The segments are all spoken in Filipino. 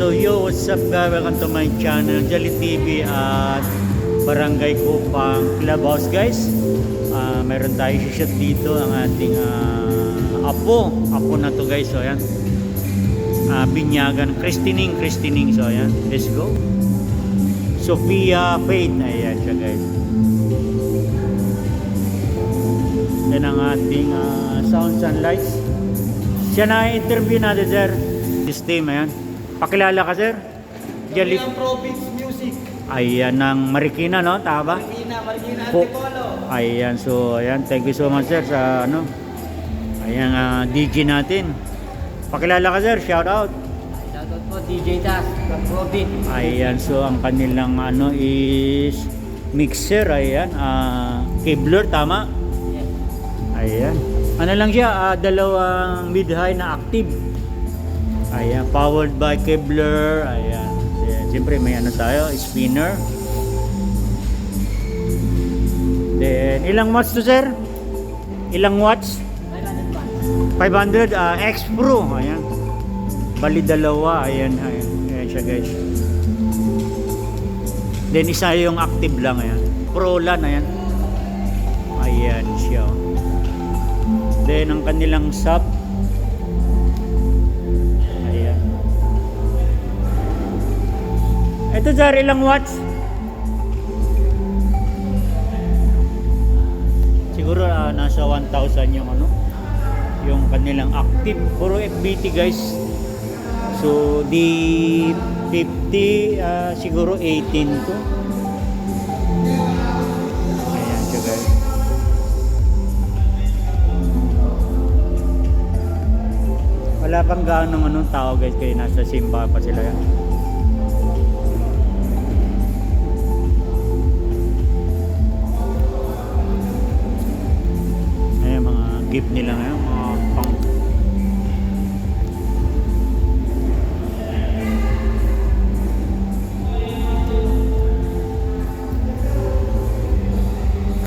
So yo, what's up guys? Welcome to my channel, Jolly TV at Barangay Kupang Clubhouse guys. Meron tayo shoot dito ang ating apo na to guys. So ayan, binyagan, christening. So ayan, let's go. Sophia Faith, ayan siya guys. Yan ang ating sounds and lights. Siya na interview natin sir. This team, ayan. Pakilala ka sir. Jolly Province Music. Ayan ng Marikina, no? Tama ba? Marikina Po. Antipolo. Ayan, so ayan, thank you so much sir sa ano. Ayan, DJ natin. Pakilala ka sir, shout out. Shoutout po DJ Tas from Province. Ayan, so ang kanilang ano is mixer, ayan, Kevlar, tama? Yes. Ayan. Ano lang siya, dalawang mid-high na active. Ayan, powered by Kevlar. Ayan. Ayan. Siyempre may ano tayo, spinner. Then, ilang watts to sir? Ilang watts? 500 X Pro. Ayan. Bali dalawa. Ayan, ayan. Ayan siya guys. Then isa yung active lang. Ayan. Pro lan. Ayan. Ayan siya. Then ang kanilang sub. Ayan. Ito sir, ilang watts? Siguro nasa 1,000 yung ano, yung kanilang active. Puro FBT guys. So di 50 siguro 18 to. Ayan siya guys. Wala pang gaano anong tao guys, kaya nasa simba pa sila yan. Ayan mga gift nila ngayon, mga pang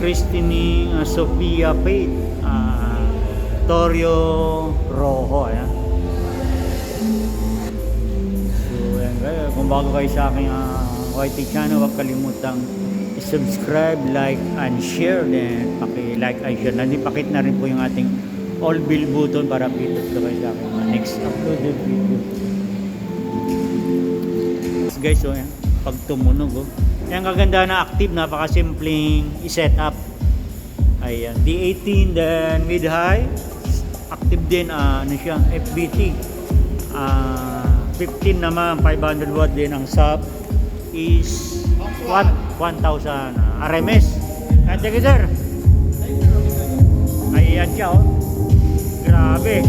christening Sophia Faith, Torio Rojo. Ayan. So ayan guys, kung bago kayo sa aking YT channel, huwag kalimutang subscribe, like, and share. Then paki-like and share. Pakit na rin po yung ating all bell button para updated ka kayo sa aking next uploaded video. Guys, so ayan, pag tumunog yan kaganda na active, napakasimpleng i-set up. Ayan, D18, then mid-high active din, ano siya, FBT. 15 naman, 500 watt din. Ang sub is 1,000 RMS. Ayan, check it sir. Ayan siya grabe,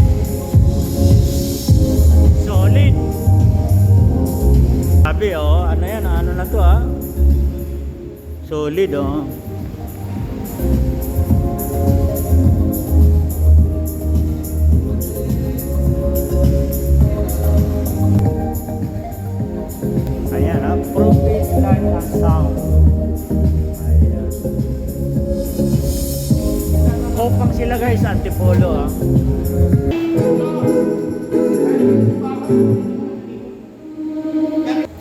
solid. Grabe ano yan, ano na to solid Ayan Province Light and Sound. Ayan. Kupang sila guys, Antipolo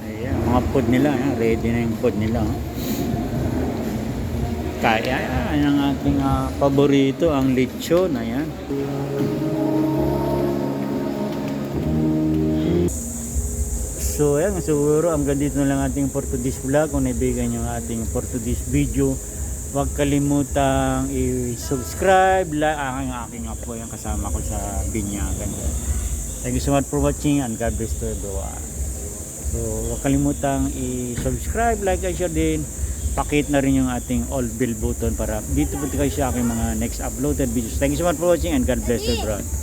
Ayan, mga food nila, ready na yung food nila Kaya ang ating paborito, ang lechon. Ayan. So ayan, siguro hanggang dito na lang ating for today's vlog. Kung naibigan nyo ang ating for today's video, huwag kalimutang i-subscribe, like aking apo yung kasama ko sa binyagan. Thank you so much for watching and God bless to everyone. So huwag kalimutang i-subscribe, like, and share din. Pakit na rin yung ating all bell button para dito po kayo sa aking mga next uploaded videos. Thank you so much for watching and God bless everyone.